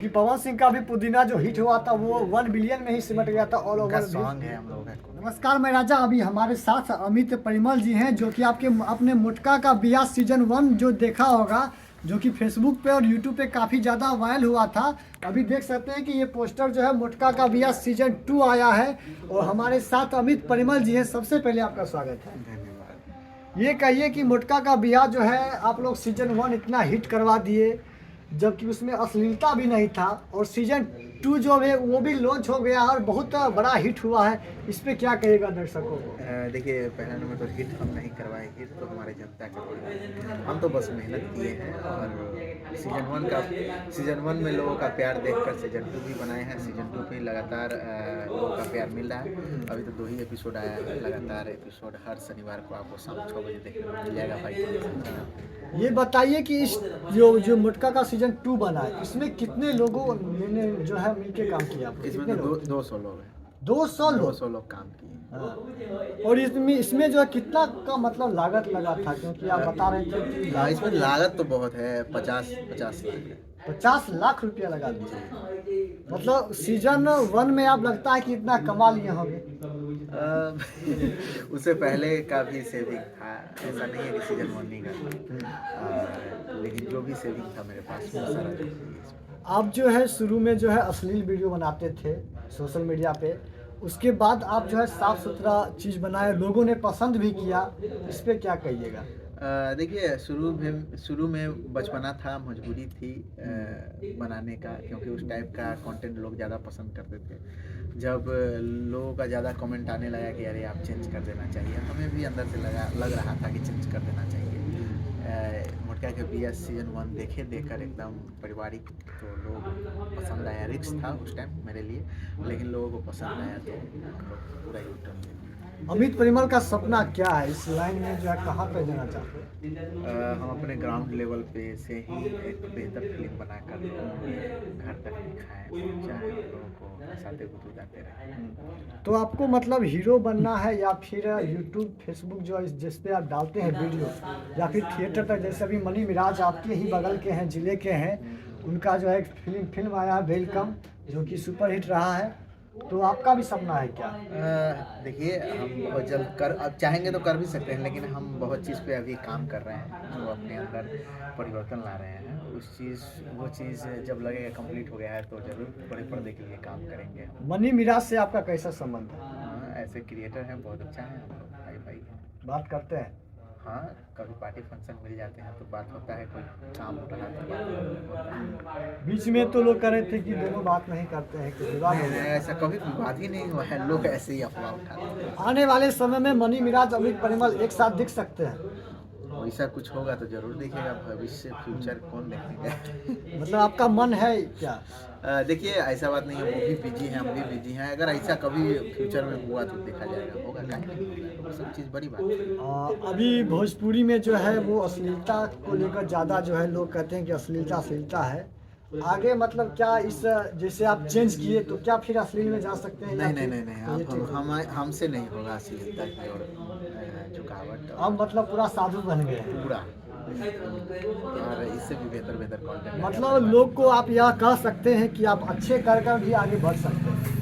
कि पवन सिंह का भी पुदीना जो हिट हुआ था वो 1 बिलियन में ही सिमट गया था ऑल ओवर। सॉन्ग है हम लोगों का। नमस्कार मैं राजा, अभी हमारे साथ अमित परिमल जी हैं जो कि आपके अपने मुटका का बिया सीजन 1 जो देखा होगा, जो कि फेसबुक पे और यूट्यूब पे काफ़ी ज़्यादा वायरल हुआ था। अभी देख सकते हैं कि ये पोस्टर जो है मुटका का बिया सीजन 2 आया है और हमारे साथ अमित परिमल जी हैं। सबसे पहले आपका स्वागत है। धन्यवाद। ये कहिए कि मुटका का बिया जो है आप लोग सीजन 1 इतना हिट करवा दिए, जबकि उसमें अश्लीलता भी नहीं था, और सीजन 2 जो है वो भी लॉन्च हो गया और बहुत बड़ा हिट हुआ है। इस पे क्या कहेगा दर्शकों को? देखिए, पहला नंबर तो हिट हम नहीं करवाए, हिट तो हमारे जनता करवाए। हम तो बस मेहनत किए हैं और सीजन 1 में लोगों का प्यार देखकर सीजन 2 भी बनाए हैं। सीजन 2 पे लगातार लोगों का प्यार मिल रहा है। अभी तो 2 ही एपिसोड आया है, लगातार एपिसोड हर शनिवार को आपको शाम 6 बजे देखने को मिल जाएगा भाई। ये बताइए कि इस जो मुटका का सीजन 2 बना है, इसमें कितने लोगों ने जो है मिलके काम किया? इसमें कितने तो लोग? 200 लोग हैं। 200 लोग? 200 लोग काम किए। हाँ। और इसमें जो है कितना का मतलब लागत लगा था, क्योंकि आप बता रहे थे कि हाँ, इसमें लागत तो बहुत है, 50 लाख है। 50 लाख रुपया लगा दिए। मतलब सीजन 1 में आप लगता है कि इतना कमा लिए होंगे। उससे पहले का भी सेविंग था, ऐसा नहीं है कि सीजन 1 नहीं करता, लेकिन जो भी सेविंग था मेरे पास वो सारा जो आप जो है शुरू में जो है अश्लील वीडियो बनाते थे सोशल मीडिया पे, उसके बाद आप जो है साफ सुथरा चीज़ बनाए, लोगों ने पसंद भी किया। इस पे क्या कहिएगा? देखिए, शुरू में बचपना था, मजबूरी थी बनाने का, क्योंकि उस टाइप का कंटेंट लोग ज़्यादा पसंद करते थे। जब लोगों का ज़्यादा कमेंट आने लगा कि अरे आप चेंज कर देना चाहिए, हमें भी अंदर से लग रहा था कि चेंज कर देना चाहिए। मुटका के बिया सीजन 1 देखकर एकदम पारिवारिक, तो लोग पसंद आया। रिस्क था उस टाइम मेरे लिए, लेकिन लोगों को पसंद आया तो हम लोग पूरा यूटर्न ले। अमित परिमल का सपना क्या है इस लाइन में, जो है कहाँ पे जाना चाहते हैं? हम अपने ग्राउंड लेवल पे से ही एक बेहतर फिल्म बनाकर घर तक दिखाएं, चाहे लोगों को हंसाते गुदगुदाते रहें। तो आपको मतलब हीरो बनना है, या फिर यूट्यूब फेसबुक जो जिस पे आप डालते हैं वीडियो, या फिर थिएटर तक? जैसे अभी मनी मिराज आपके ही बगल के हैं, जिले के हैं, उनका जो है एक फिल्म आया है वेलकम, जो कि सुपर हिट रहा है। तो आपका भी सपना है क्या? देखिए, हम बहुत जल्द अब चाहेंगे तो कर भी सकते हैं, लेकिन हम बहुत चीज़ पे अभी काम कर रहे हैं जो अपने अंदर परिवर्तन ला रहे हैं। वो चीज़ जब लगेगा कंप्लीट हो गया है तो जरूर बड़े पर्दे के लिए काम करेंगे। मनी मिराज से आपका कैसा संबंध है? ऐसे क्रिएटर हैं, बहुत अच्छा है, हम लोग भाई बात करते हैं? हाँ, कभी पार्टी फंक्शन मिल जाते हैं तो बात होता है, कोई काम रहा तो बात होता है। बीच में तो लोग कह रहे थे कि दोनों बात नहीं करते हैं, कि विवाद हो गया। ऐसा कभी बात ही नहीं हुआ है, लोग ऐसे ही अफवाह उठाते हैं। आने वाले समय में मनी मिराज अमित परिमल एक साथ दिख सकते हैं? वैसा कुछ होगा तो जरूर देखेगा, भविष्य फ्यूचर कौन देखेगा। मतलब आपका मन है क्या? देखिए, ऐसा बात नहीं है, वो भी बिजी हैं, हम भी बिजी हैं। अगर ऐसा कभी फ्यूचर में हुआ तो देखा जाएगा, होगा क्या नहीं होगा, वो सब चीज़ बड़ी बात है। अभी भोजपुरी में जो है वो अश्लीलता को लेकर ज़्यादा जो है लोग कहते हैं कि अश्लीलता है। आगे मतलब क्या इस जैसे आप चेंज किए तो क्या फिर अश्लील में जा सकते हैं? नहीं, हमसे नहीं होगा अश्लीलता की और झुकावट। अब मतलब पूरा साधु बन गए हैं पूरा, और इससे भी बेहतर कंटेंट। मतलब लोग को आप यह कह सकते हैं कि आप अच्छे कर भी आगे बढ़ सकते हैं।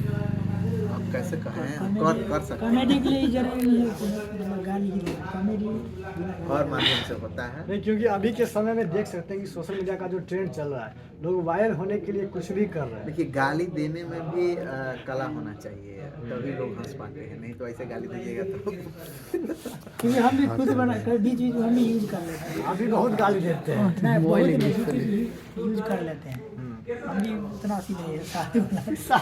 आप कैसे कहें, कर सकते हैं। कॉमेडी के लिए जरूरी है, मतलब गाली के लिए कॉमेडी और माध्यम से होता है। नहीं, क्योंकि अभी के समय में देख सकते हैं कि सोशल मीडिया का जो ट्रेंड चल रहा है, लोग वायरल होने के लिए कुछ भी कर रहे हैं। देखिए, गाली देने में भी कला होना चाहिए, तभी लोग हंस पाते हैं, नहीं तो ऐसे गाली दीजिएगा तो। क्योंकि हम भी खुद बना कर बीच बीच में हम भी यूज कर लेते हैं। अभी बहुत गाली देते हैं। नहीं, बहुत यूज कर लेते हैं, हम भी उतना सी नहीं है साधु बना।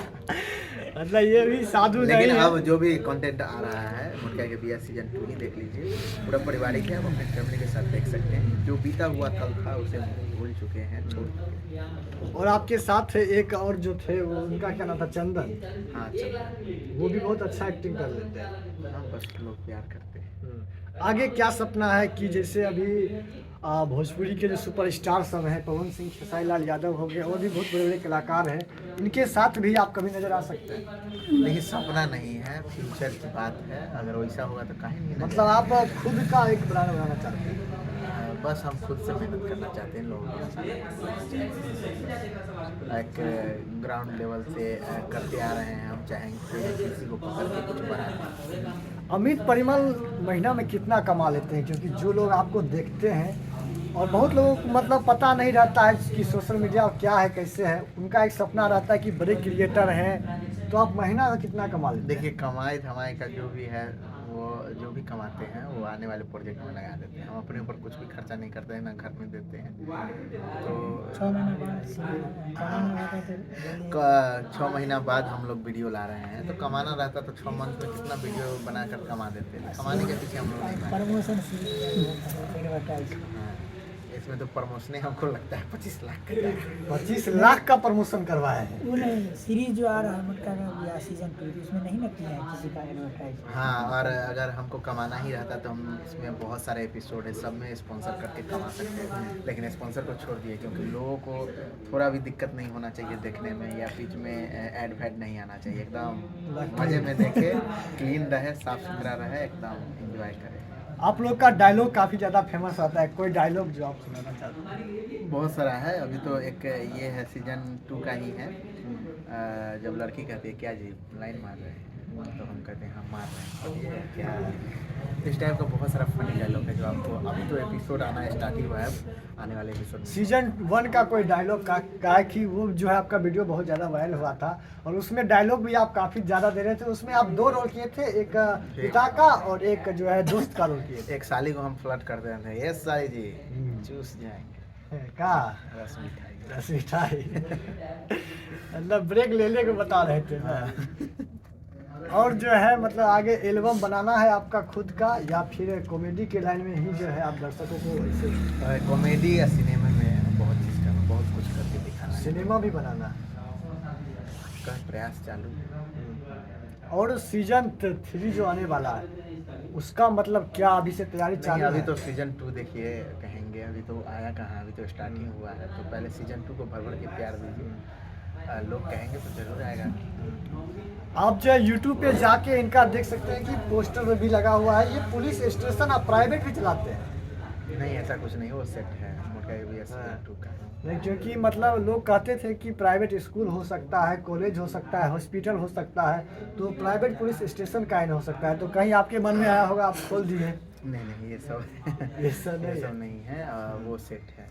मतलब ये भी साधु नहीं लेकिन है। अब जो भी कंटेंट आ रहा है मुटका के बिया सीजन 2 ही देख लीजिए, पूरा पारिवारिक है, आप अपने फैमिली के साथ देख सकते हैं। जो बीता हुआ कल था उसे भूल चुके हैं, छोड़ चुके हैं। और आपके साथ एक और जो थे, वो उनका क्या नाम था? चंदन। हाँ, चलो, वो भी बहुत अच्छा एक्टिंग कर लेते हैं। हाँ, बस लोग प्यार करते हैं। आगे क्या सपना है कि जैसे अभी भोजपुरी के जो सुपरस्टार सब हैं, पवन सिंह, खेसारी लाल यादव हो गए, और भी बहुत बड़े बड़े कलाकार हैं, इनके साथ भी आप कभी नजर आ सकते हैं? लेकिन सपना नहीं है, फ्यूचर की बात है। अगर वैसा होगा तो काहे नहीं। मतलब आप खुद का एक ब्रांड बनाना चाहते हैं? बस हम खुद से मेहनत करना चाहते हैं, लोगों को एक ग्राउंड लेवल से करते आ रहे हैं। हम चाहेंगे किसी को पकड़ के कुछ बनाए। अमित परिमल महीना में कितना कमा लेते हैं? क्योंकि जो लोग आपको देखते हैं और बहुत लोगों को मतलब पता नहीं रहता है कि सोशल मीडिया क्या है, कैसे है, उनका एक सपना रहता है कि बड़े क्रिएटर हैं, तो आप महीना का कितना कमा लेते हैं? देखिए, कमाई धमाई का जो भी है, वो जो भी कमाते हैं वो आने वाले प्रोजेक्ट में लगा देते हैं। हम अपने ऊपर कुछ भी खर्चा नहीं करते हैं, ना घर में देते हैं। तो 6 महीने बाद कमाना रहता तो 6 महीना बाद हम लोग वीडियो ला रहे हैं, तो कमाना रहता तो 6 मंथ में कितना वीडियो बनाकर कमा देते हैं। कमाने के पीछे हम लोग नहीं भागते। प्रमोशन एडवर्टाइज हाँ, इसमें तो प्रमोशन हमको लगता है 25 लाख का जाएगा। 25 लाख का प्रमोशन करवाया है। वो नहीं, सीरीज जो आ रहा है मटका का या सीजन 2, उसमें नहीं ना किया है किसी का एडवर्टाइज। हाँ, और अगर हमको कमाना ही रहता तो हम इसमें बहुत सारे एपिसोड है, सब में स्पॉन्सर करके कमा सकते हैं। लेकिन स्पॉन्सर को छोड़ दिए, क्योंकि लोगों को थोड़ा भी दिक्कत नहीं होना चाहिए देखने में, या बीच में एड फैड नहीं आना चाहिए। एकदम मज़े में देखे, क्लीन रहे, साफ सुथरा रहे, एकदम एंजॉय करें। आप लोग का डायलॉग काफ़ी ज़्यादा फेमस आता है, कोई डायलॉग जो आप सुनाना चाहते हैं? बहुत सारा है। अभी तो एक ये है सीजन 2 का ही है। जब लड़की कहती है क्या जी लाइन मार रहे हैं, तो हम कहते हैं हम मार रहे हैं, तो क्या इस टाइप का बहुत सारा फनी डायलॉग है जो आपको अभी तो एपिसोड आना स्टार्ट ही हुआ है, आने वाले एपिसोड में। सीजन 1 का कोई डायलॉग का है कि वो जो है आपका वीडियो बहुत ज़्यादा वायरल हुआ था और उसमें डायलॉग भी आप काफ़ी ज़्यादा दे रहे थे। उसमें आप 2 रोल किए थे, एक पिता का और एक जो है दोस्त का रोल किए थे। एक साली को हम फ्लर्ट करते रहते हैं, यस साली जी चूस जाएंगे का रस मिठाई। रस मिठाई मतलब ब्रेक ले को बता रहे थे ना। और जो है मतलब आगे एल्बम बनाना है आपका खुद का, या फिर कॉमेडी के लाइन में ही जो है आप दर्शकों को ऐसे? कॉमेडी या सिनेमा में बहुत चीज़ करना, बहुत कुछ करके दिखाना है। सिनेमा भी बनाना का प्रयास चालू है। और सीजन 3 जो आने वाला है उसका मतलब क्या अभी से तैयारी नहीं, चालू है? अभी तो सीजन 2 देखिए कहेंगे, अभी तो आया कहाँ, अभी तो स्टार्टिंग हुआ है। तो पहले सीजन 2 को भर भर के प्यार दीजिए, लोग कहेंगे तो जरूर आएगा। आप जो है यूट्यूब पे जाके इनका देख सकते हैं कि पोस्टर में भी लगा हुआ है। ये पुलिस स्टेशन आप प्राइवेट भी चलाते हैं? नहीं, ऐसा कुछ नहीं, वो सेट है मोटका भी सीजन 2 का। नहीं, क्योंकि मतलब लोग कहते थे कि प्राइवेट स्कूल हो सकता है, कॉलेज हो सकता है, हॉस्पिटल हो सकता है, तो प्राइवेट पुलिस स्टेशन का ही हो सकता है। तो कहीं आपके मन में आया होगा, आप खोल दिए? नहीं, ये सब ये सब नहीं है, वो सेट है।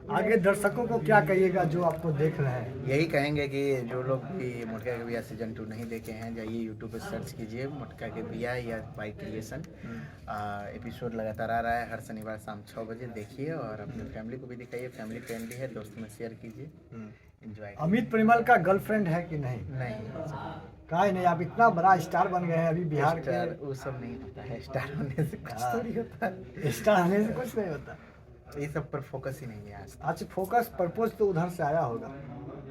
आगे दर्शकों को क्या कहिएगा जो आपको देख रहे हैं? यही कहेंगे कि जो लोग भी मोटका के भैया सीजन 2 नहीं देखे हैं, जाइए यूट्यूब पर सर्च कीजिए मोटका के भैया या बाई क्रिएशन। एपिसोड लगातार आ रहा है, हर शनिवार शाम 6 बजे देखिए और अपनी फैमिली को भी दिखाइए। फैमिली फ्रेंडली है, दोस्तों में शेयर कीजिए, एंजॉय। अमित परिमल का गर्लफ्रेंड है कि नहीं? नहीं, काहे नहीं, आप इतना बड़ा स्टार बन गए हैं अभी बिहार के। स्टार वो सब नहीं होता है, स्टार होने से कुछ थोड़ी होता है। स्टार होने से कुछ नहीं होता। ये सब पर फोकस ही नहीं है आज तक। आज फोकस परपोज तो उधर से आया होगा।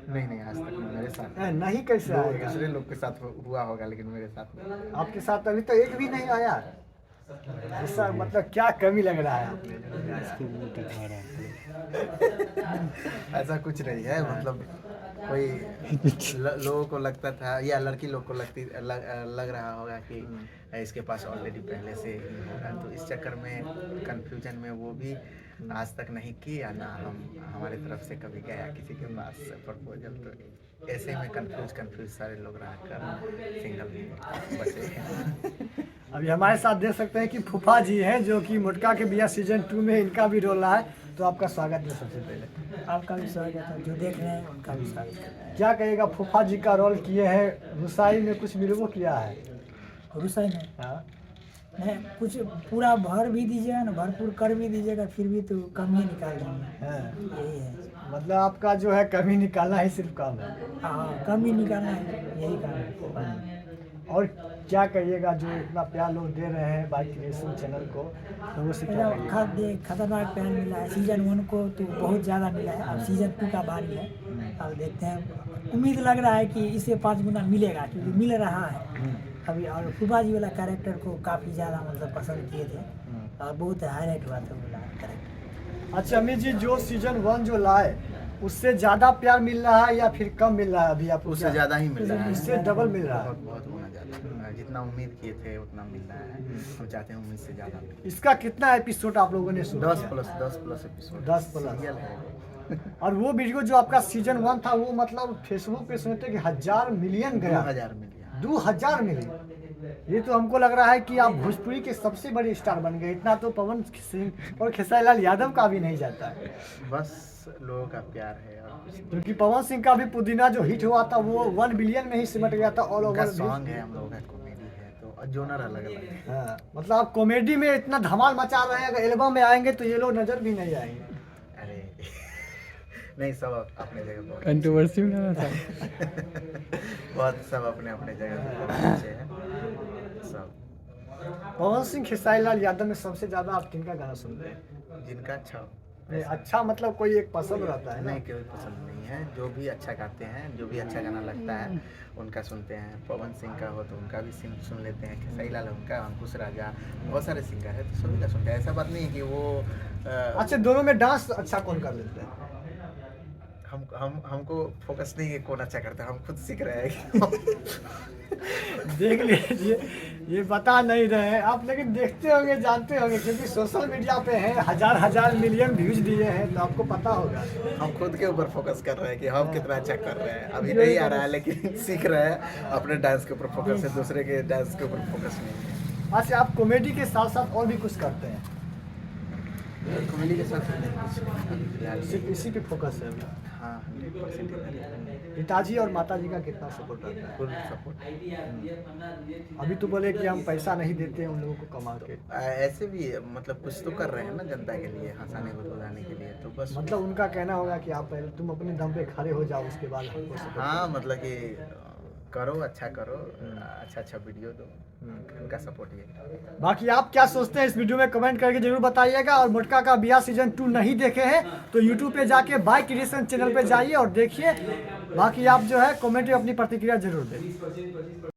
नहीं, आज तक मेरे साथ नहीं, कैसे आएगा? दूसरे लोग के साथ हुआ होगा, लेकिन मेरे साथ नहीं। आपके साथ अभी तो एक भी नहीं आया। ऐसा मतलब क्या कमी लग रहा है आपने? ऐसा कुछ नहीं है, मतलब कोई लोगों को लगता था या लड़की लोग को लग रहा होगा कि इसके पास ऑलरेडी पहले से ही होगा, तो इस चक्कर में कंफ्यूजन में वो भी आज तक नहीं किया, ना हमारी तरफ से कभी गया किसी के पास प्रपोजल। तो ऐसे में कंफ्यूज सारे लोग रहकर सिंगल भी बचे हैं। अभी हमारे साथ देख सकते हैं कि फूफा जी हैं जो कि मोटका के भैया सीजन 2 में इनका भी रोल रहा है। तो आपका स्वागत है सबसे पहले। आपका भी स्वागत है, जो देख रहे हैं उनका भी स्वागत है। क्या कहेगा, फूफा जी का रोल किए हैं, रुसाई में कुछ मिलवो किया है? रुसाई में हाँ, नहीं, कुछ पूरा भर भी दीजिएगा ना, भरपूर कर भी दीजिएगा, फिर भी तो कम ही निकाल देंगे। हाँ। यही है। मतलब आपका जो है कमी निकालना ही सिर्फ काम है। हाँ, कम ही निकालना है, यही काम है। और क्या कहिएगा जो इतना प्यार लोग दे रहे हैं बाई क्रिएशन चैनल को, लोगों से क्या कहिएगा? खतरनाक प्यार मिला है। सीजन 1 को तो बहुत ज़्यादा मिला है, अब सीजन 2 का बारी है। अब देखते हैं, उम्मीद लग रहा है कि इससे 5 गुना मिलेगा, क्योंकि मिल रहा है अभी। और फूफा जी वाला कैरेक्टर को काफ़ी ज़्यादा मतलब पसंद किए थे और बहुत हाईलाइट हुआ था वाला कैरेक्टर। अच्छा अमित जी, जो सीजन 1 जो लाए उससे ज़्यादा प्यार मिल रहा है या फिर कम मिल रहा है? अभी आप उससे ज़्यादा ही मिल रहा है, उससे डबल मिल रहा है। बहुत गुना ज़्यादा। जितना उम्मीद किए थे उतना मिल रहा है। हम चाहते हैं उम्मीद से ज़्यादा मिले। इसका कितना एपिसोड आप लोगों ने सुना? 10+ एपिसोड। 10+। सीरियल है। और वो वीडियो जो आपका सीजन 1 था वो मतलब फेसबुक पे सुनते कि 1000 मिलियन गया। 2000 मिलियन। 2000 मिलियन। ये तो हमको लग रहा है कि आप भोजपुरी के सबसे बड़े स्टार बन गए। इतना तो पवन सिंह और खेसारी लाल यादव का भी नहीं जाता है। बस लोगों का प्यार है और कुछ नहीं। क्योंकि पवन सिंह का भी पुदीना जो हिट हुआ था वो 1 बिलियन में ही सिमट गया था ऑल उनका ओवर। सॉन्ग है, हम लोगों का कॉमेडी है, तो जोनर अलग अलग है। हाँ, मतलब आप कॉमेडी में इतना धमाल मचा रहे हैं, अगर एल्बम में आएंगे तो ये लोग नजर भी नहीं आएंगे। अरे नहीं, सब अपने जगह पर कंट्रोवर्सी में ना था। बहुत सब अपने अपने जगह पे बहुत अच्छे हैं सब। पवन सिंह खेसारी लाल यादव में सबसे ज्यादा आप किनका गाना सुनते हैं? जिनका अच्छा नहीं, अच्छा मतलब कोई एक पसंद रहता है ना? नहीं, कोई पसंद नहीं है। जो भी अच्छा गाते हैं, जो भी अच्छा गाना लगता है उनका सुनते हैं। पवन सिंह का हो तो उनका भी सुन लेते हैं, खेसारी लाल उनका, अंकुश राजा, बहुत सारे सिंगर है तो सभी का सुनते हैं। ऐसा बात नहीं है कि वो अच्छा, दोनों में डांस अच्छा कौन कर लेते हैं? हमको फोकस नहीं है कौन अच्छा करता है, हम खुद सीख रहे हैं। देख लीजिए, ये बता नहीं रहे हैं आप, लेकिन देखते होंगे, जानते होंगे, क्योंकि सोशल मीडिया पे है, हजार मिलियन व्यूज दिए हैं तो आपको पता होगा। हम खुद के ऊपर फोकस कर रहे हैं कि हम कितना अच्छा कर रहे हैं। अभी नहीं आ रहा है लेकिन सीख रहे हैं। अपने डांस के ऊपर फोकस है, दूसरे के डांस के ऊपर फोकस नहीं है। अच्छा, आप कॉमेडी के साथ साथ और भी कुछ करते हैं? कॉमेडी के साथ अभी फिलहाल सिर्फ इसी पे फोकस है? हाँ 100% इधर पिताजी और माताजी का कितना सपोर्ट रहता है? Full support. अभी तो बोले कि हम पैसा नहीं देते हैं उन लोगों को कमा के। ऐसे भी मतलब कुछ तो कर रहे हैं ना जनता के लिए, हंसाने बुदबुदाने के लिए, तो बस मतलब उनका कहना होगा कि आप पहले तुम अपने दम पे खड़े हो जाओ, उसके बाद हमको support हाँ, मतलब कि करो, अच्छा करो, अच्छा वीडियो दो, उनका सपोर्ट ये। करो। बाकी आप क्या सोचते हैं इस वीडियो में कमेंट करके जरूर बताइएगा। और मोटका का बिया सीजन 2 नहीं देखे हैं तो यूट्यूब पे जाके बाय क्रिएशन चैनल पे जाइए और देखिए। बाकी आप जो है कमेंट में अपनी प्रतिक्रिया जरूर दें।